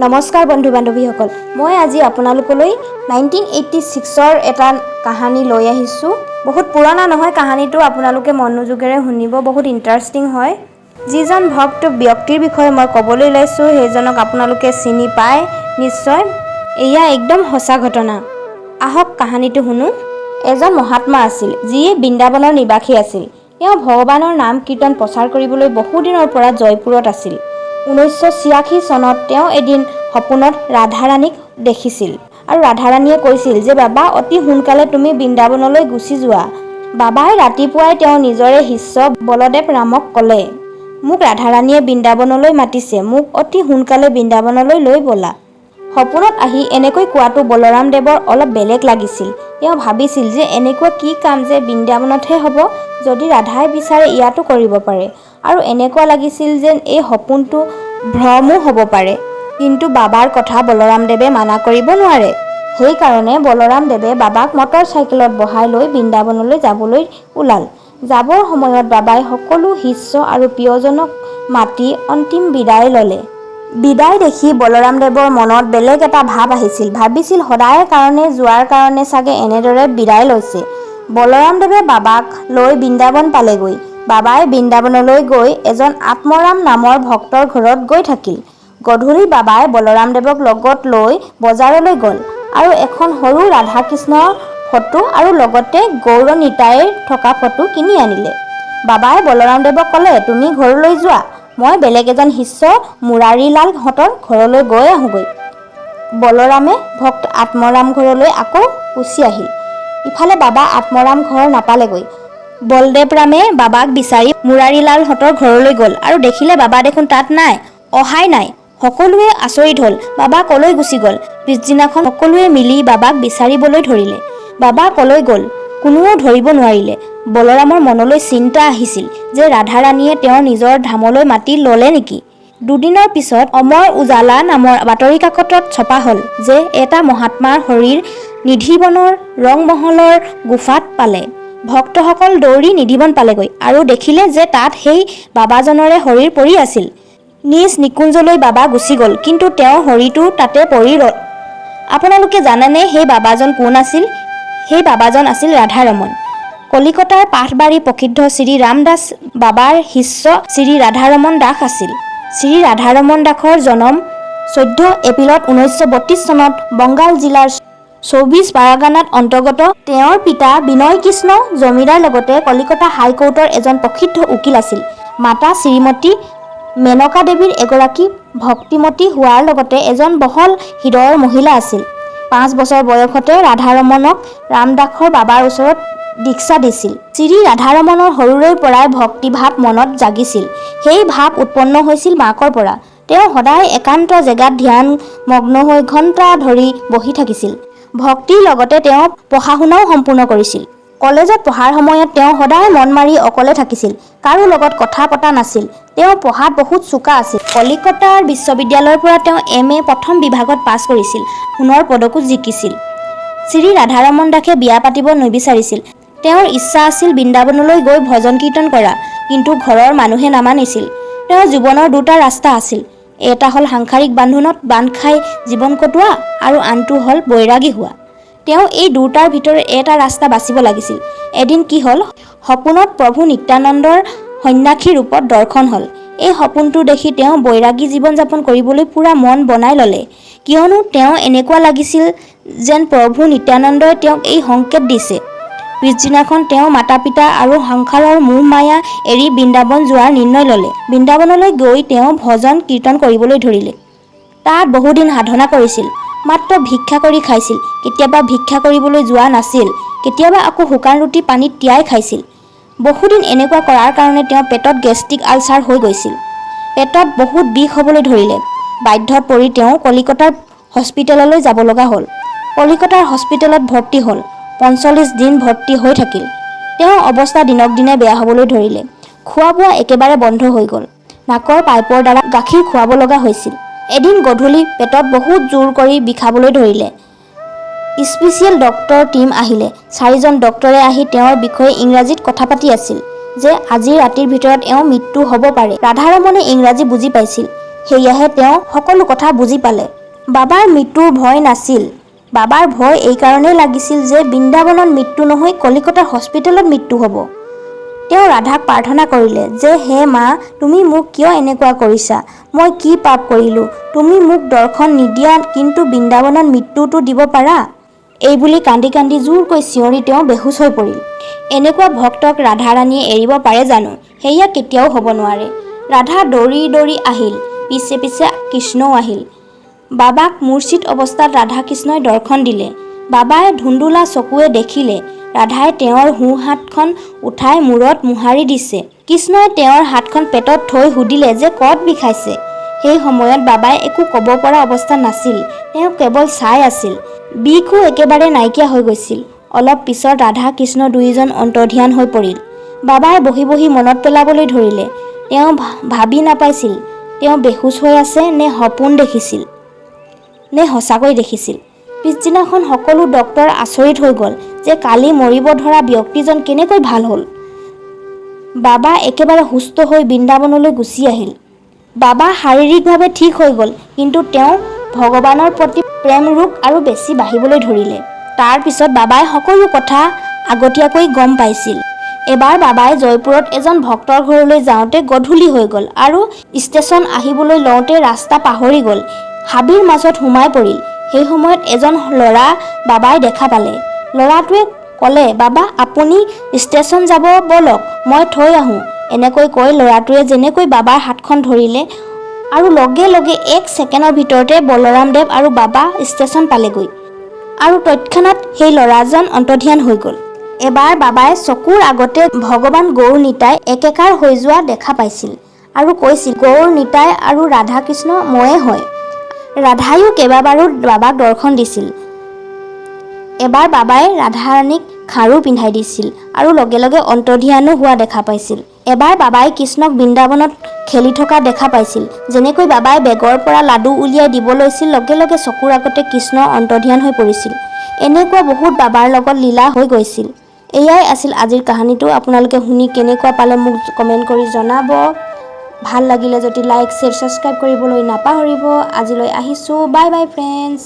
নমস্কাৰ বন্ধু বান্ধৱীসকল, মই আজি আপোনালোকলৈ 1986ৰ এটা কাহিনী লৈ আহিছোঁ। বহুত পুৰণা নহয়, কাহিনীটো আপোনালোকে মনোযোগেৰে শুনিব, বহুত ইণ্টাৰেষ্টিং হয়। যিজন ভক্ত ব্যক্তিৰ বিষয়ে মই ক'বলৈ লৈছোঁ সেইজনক আপোনালোকে চিনি পায় নিশ্চয়। এয়া একদম সঁচা ঘটনা। আহক কাহিনীটো শুনো। এজন মহাত্মা আছিল যিয়ে বৃন্দাবনৰ নিবাসী আছিল। তেওঁ ভগৱানৰ নাম কীৰ্তন প্ৰচাৰ কৰিবলৈ বহুদিনৰ পৰা জয়পুৰত আছিল। 1986 চনত তেওঁ এদিন সপোনত ৰাধাৰাণীক দেখিছিল আৰু ৰাধাৰাণীয়ে কৈছিল যে বাবা, অতি সোনকালে তুমি বৃন্দাবনলৈ গুচি যোৱা। বাবাই ৰাতিপুৱাই তেওঁ নিজৰে শিষ্য বলদেৱ ৰামক ক'লে, মোক ৰাধাৰাণীয়ে বৃন্দাবনলৈ মাতিছে, মোক অতি সোনকালে বৃন্দাবনলৈ লৈ ব'লা। সপোনত আহি এনেকৈ কোৱাটো বলৰাম দেৱৰ অলপ বেলেগ লাগিছিল। তেওঁ ভাবিছিল যে এনেকুৱা কি কাম যে বৃন্দাবনতহে হ'ব, যদি ৰাধাই বিচাৰে ইয়াতো কৰিব পাৰে। আৰু এনেকুৱা লাগিছিল যেন এই সপোনটো ভ্ৰমো হ'ব পাৰে। কিন্তু বাবাৰ কথা বলৰামদেৱে মানা কৰিব নোৱাৰে। সেইকাৰণে বলৰামদেৱে বাবাক মটৰ চাইকেলত বহাই লৈ বৃন্দাবনলৈ যাবলৈ ওলাল। যাবৰ সময়ত বাবাই সকলো শিষ্য আৰু প্ৰিয়জনক মাতি অন্তিম বিদায় ল'লে। বিদায় দেখি বলৰামদেৱৰ মনত বেলেগ এটা ভাৱ আহিছিল। ভাবিছিল সদায় কাৰণে যোৱাৰ কাৰণে চাগে এনেদৰে বিদায় লৈছে। বলৰামদেৱে বাবাক লৈ বৃন্দাবন পালেগৈ। বাবাই বৃন্দাবনলৈ গৈ এজন আত্মৰাম নামৰ ভক্তৰ ঘৰত গৈ থাকিল। গধূলি বাবাই বলৰামদেৱক লগত লৈ বজাৰলৈ গ'ল আৰু এখন সৰু ৰাধা-কৃষ্ণৰ ফটো আৰু লগতে গৌৰ নিতাইৰ থকা ফটো কিনি আনিলে। বাবাই বলৰামদেৱক ক'লে, তুমি ঘৰলৈ যোৱা, মই বেলেগ এজন শিষ্য মুৰাৰীলাল হঁতৰ ঘৰলৈ গৈ আহোঁগৈ। বলৰামে ভক্ত আত্মৰাম ঘৰলৈ আকৌ গুচি আহিল। ইফালে বাবা আত্মৰাম ঘৰ নাপালেগৈ। বলদেৱৰামে বাবাক বিচাৰি মুৰাৰীলাল হঁতৰ ঘৰলৈ গ'ল আৰু দেখিলে বাবা দেখোন তাত নাই, অহাই নাই। সকলোৱে আচৰিত হ'ল, বাবা কলৈ গুচি গ'ল। পিছদিনাখন সকলোৱে মিলি বাবাক বিচাৰিবলৈ ধৰিলে। বাবা কলৈ গ'ল কোনেও ধৰিব নোৱাৰিলে। বলৰামৰ মনলৈ চিন্তা আহিছিল যে ৰাধাৰাণীয়ে তেওঁৰ নিজৰ ধামলৈ মাতি ল'লে নেকি। দুদিনৰ পিছত অমৰ উজালা নামৰ বাতৰি কাকতত ছপা হ'ল যে এটা মহাত্মাৰ শৰীৰ নিধিবনৰ ৰংমহলৰ গুফাত পালে। ভক্তসকল দৌৰি নিধিবন পালেগৈ আৰু দেখিলে যে তাত সেই বাবাজনৰে শৰীৰ পৰি আছিল। নিজ নিকুঞ্জলৈ বাবা গুচি গ'ল, কিন্তু তেওঁৰ শৰীৰটো তাতে পৰি ৰ'ল। আপোনালোকে জানেনে সেই বাবাজন কোন আছিল? সেই বাবাজন আছিল ৰাধাৰমন। কলিকতাৰ পাঠবাৰী প্ৰসিদ্ধ শ্ৰী ৰামদাস বাবাৰ শিষ্য শ্ৰী ৰাধাৰমন দাস আছিল। শ্ৰী ৰাধাৰমন দাসৰ জন্ম 14 এপ্ৰিলত 1932 চনত বংগাল জিলাৰ 24 পাৰগানাত অন্তৰ্গত। তেওঁৰ পিতা বিনয় কৃষ্ণ জমিদাৰ লগতে কলিকতা হাইকোৰ্টৰ এজন প্ৰসিদ্ধ উকিল আছিল। মাতা শ্ৰীমতী মেনকা দেৱীৰ এগৰাকী ভক্তিমতী হোৱাৰ লগতে এজন বহল হৃদয়ৰ মহিলা আছিল। 5 বছৰ বয়সতে ৰাধাৰমনক ৰামদাসৰ বাবাৰ ওচৰত দীক্ষা দিছিল। শ্ৰী ৰাধাৰমনৰ সৰুৰে পৰাই ভক্তিভাৱ মনত জাগিছিল। সেই ভাৱ উৎপন্ন হৈছিল মাকৰ পৰা। তেওঁ সদায় একান্ত জেগাত ধ্যান মগ্ন হৈ ঘণ্টা ধৰি বহি থাকিছিল। ভক্তিৰ লগতে তেওঁ পঢ়া-শুনাও সম্পূৰ্ণ কৰিছিল। কলেজত পঢ়াৰ সময়ত তেওঁ সদায় মন মাৰি অকলে থাকিছিল, কাৰো লগত কথা পতা নাছিল। তেওঁ পঢ়াত বহুত চোকা আছিল। কলিকতাৰ বিশ্ববিদ্যালয়ৰ পৰা তেওঁ MA প্ৰথম বিভাগত পাছ কৰিছিল, সোণৰ পদকো জিকিছিল। শ্ৰী ৰাধাৰমন দাসে বিয়া পাতিব নিবিচাৰিছিল। তেওঁৰ ইচ্ছা আছিল বৃন্দাবনলৈ গৈ ভজন কীৰ্তন কৰা, কিন্তু ঘৰৰ মানুহে নামানিছিল। তেওঁৰ জীৱনৰ দুটা ৰাস্তা আছিল, এটা হ'ল সাংসাৰিক বান্ধোনত বান্ধ খাই জীৱন কটোৱা আৰু আনটো হ'ল বৈৰাগী হোৱা। তেওঁ এই দুটাৰ ভিতৰত এটা ৰাস্তা বাচিব লাগিছিল। এদিন কি হ'ল, সপোনত প্ৰভু নিত্যানন্দৰ সন্ন্যাসী ৰূপত দৰ্শন হ'ল। এই সপোনটো দেখি তেওঁ বৈৰাগী জীৱন যাপন কৰিবলৈ পূৰা মন বনাই ল'লে, কিয়নো তেওঁ এনেকুৱা লাগিছিল যেন প্ৰভু নিত্যানন্দই তেওঁক এই সংকেত দিছে। পিছদিনাখন তেওঁ মাতা-পিতা আৰু সংসাৰৰ মোহ মায়া এৰি বৃন্দাবন যোৱাৰ নিৰ্ণয় ল'লে। বৃন্দাবনলৈ গৈ তেওঁ ভজন কীৰ্তন কৰিবলৈ ধৰিলে। তাত বহুদিন সাধনা কৰিছিল। মাত্ৰ ভিক্ষা কৰি খাইছিল। কেতিয়াবা ভিক্ষা কৰিবলৈ যোৱা নাছিল, কেতিয়াবা আকৌ শুকান ৰুটি পানীত তিয়াই খাইছিল। বহুদিন এনেকুৱা কৰাৰ কাৰণে তেওঁৰ পেটত গেষ্ট্ৰিক আলচাৰ হৈ গৈছিল। পেটত বহুত বিষ হ'বলৈ ধৰিলে। বাধ্যত পৰি তেওঁ কলিকতাৰ হস্পিটেললৈ যাব লগা হ'ল। কলিকতাৰ হস্পিটেলত ভৰ্তি হ'ল। 45 দিন ভৰ্তি হৈ থাকিল। তেওঁৰ অৱস্থা দিনক দিনে বেয়া হ'বলৈ ধৰিলে। খোৱা-বোৱা একেবাৰে বন্ধ হৈ গ'ল। নাকৰ পাইপৰ দ্বাৰা গাখীৰ খুৱাব লগা হৈছিল। এদিন গধূলি পেটত বহুত জোৰ কৰি বিষাবলৈ ধৰিলে। স্পেচিয়েল ডক্টৰ টীম আহিলে। 4জন ডক্টৰে আহি তেওঁৰ বিষয়ে ইংৰাজীত কথা পাতি আছিল যে আজি ৰাতিৰ ভিতৰত এওঁৰ মৃত্যু হ'ব পাৰে। ৰাধাৰমনে ইংৰাজী বুজি পাইছিল, সেয়াহে তেওঁ সকলো কথা বুজি পালে। বাবাৰ মৃত্যুৰ ভয় নাছিল। বাবাৰ ভয় এই কাৰণেই লাগিছিল যে বৃন্দাবনত মৃত্যু নহৈ কলিকতাৰ হস্পিটেলত মৃত্যু হ'ব। তেওঁ ৰাধাক প্ৰাৰ্থনা কৰিলে যে হে মা, তুমি মোক কিয় এনেকুৱা কৰিছা? মই কি পাপ কৰিলোঁ? তুমি মোক দৰ্শন নিদিয়া, কিন্তু বৃন্দাবনত মৃত্যুটো দিব পাৰা। এইবুলি কান্দি কান্দি জোৰকৈ চিঞৰি তেওঁ বেহুচ হৈ পৰিল। এনেকুৱা ভক্তক ৰাধাৰাণীয়ে এৰিব পাৰে জানো? সেয়া কেতিয়াও হ'ব নোৱাৰে। ৰাধা দৌৰি দৌৰি আহিল, পিছে পিছে কৃষ্ণও আহিল। বাবাক মূৰ্ছিত অৱস্থাত ৰাধা কৃষ্ণই দৰ্শন দিলে। বাবাই ধুন্দুলা চকুৱে দেখিলে ৰাধাই তেওঁৰ সোঁ হাতখন উঠাই মূৰত মোহাৰি দিছে। কৃষ্ণই তেওঁৰ হাতখন পেটত থৈ সুধিলে যে ক'ত বিষাইছে? সেই সময়ত বাবাই একো ক'ব পৰা অৱস্থাত নাছিল। তেওঁ কেৱল চাই আছিল। বিষো একেবাৰে নাইকিয়া হৈ গৈছিল। অলপ পিছত ৰাধা কৃষ্ণ দুয়োজন অন্তৰ্ধান হৈ পৰিল। বাবাই বহি বহি মনত পেলাবলৈ ধৰিলে। তেওঁ ভাবি নাপাইছিল তেওঁ বেহুচ হৈ আছে নে সপোন দেখিছিল নে সঁচাকৈ দেখিছিল। পিছদিনাখন সকলো ডক্তৰ আচৰিত হৈ গ'ল যে কালি মৰিব ধৰা ব্যক্তিজন কেনেকৈ ভাল হ'ল। বাবা একেবাৰে সুস্থ হৈ বৃন্দাবনলৈ গুচি আহিল। বাবা শাৰীৰিকভাৱে ঠিক হৈ গ'ল, কিন্তু তেওঁ ভগৱানৰ প্ৰতি প্ৰেম ৰোগ আৰু বেছি বাঢ়িবলৈ ধৰিলে। তাৰ পিছত বাবাই সকলো কথা আগতীয়াকৈ গম পাইছিল। এবাৰ বাবাই জয়পুৰত এজন ভক্তৰ ঘৰলৈ যাওঁতে গধূলি হৈ গ'ল আৰু ষ্টেচন আহিবলৈ লওঁতে ৰাস্তা পাহৰি গ'ল, হাবিৰ মাজত সোমাই পৰিল। সেই সময়ত এজন ল'ৰা বাবাই দেখা পালে। ল'ৰাটোৱে ক'লে, বাবা আপুনি ষ্টেচন যাব ব'লক, মই থৈ আহোঁ। এনেকৈ কৈ ল'ৰাটোৱে যেনেকৈ বাবাৰ হাতখন ধৰিলে আৰু লগে লগে 1 ছেকেণ্ডৰ ভিতৰতে বলৰামদেৱ আৰু বাবা ষ্টেচন পালেগৈ আৰু তৎক্ষণাত সেই ল'ৰাজন অন্তৰ্ধান হৈ গ'ল। এবাৰ বাবাই চকুৰ আগতে ভগৱান গৌৰ নিতাই একেকাৰ হৈ যোৱা দেখা পাইছিল আৰু কৈছিল, গৌৰ নিতাই আৰু ৰাধা কৃষ্ণ ময়ে হয়। ৰাধায়ো কেইবাবাৰো বাবাক দৰ্শন দিছিল। এবাৰ বাবাই ৰাধাৰাণীক খাৰু পিন্ধাই দিছিল আৰু লগে লগে অন্তৰ্ধানো হোৱা দেখা পাইছিল। এবাৰ বাবাই কৃষ্ণক বৃন্দাবনত খেলি থকা দেখা পাইছিল। যেনেকৈ বাবাই বেগৰ পৰা লাডু উলিয়াই দিব লৈছিল, লগে লগে চকুৰ আগতে কৃষ্ণ অন্তৰ্ধান হৈ পৰিছিল। এনেকুৱা বহুত বাবাৰ লগত লীলা হৈ গৈছিল। এয়াই আছিল আজিৰ কাহিনীটো। আপোনালোকে শুনি কেনেকুৱা পালে মোক কমেণ্ট কৰি জনাব। ভাল লাগিলে যদি লাইক, শ্বেয়াৰ, ছাবস্ক্ৰাইব কৰিবলৈ নাপাহৰিব। আজিলৈ আহিছোঁ। Bye bye friends.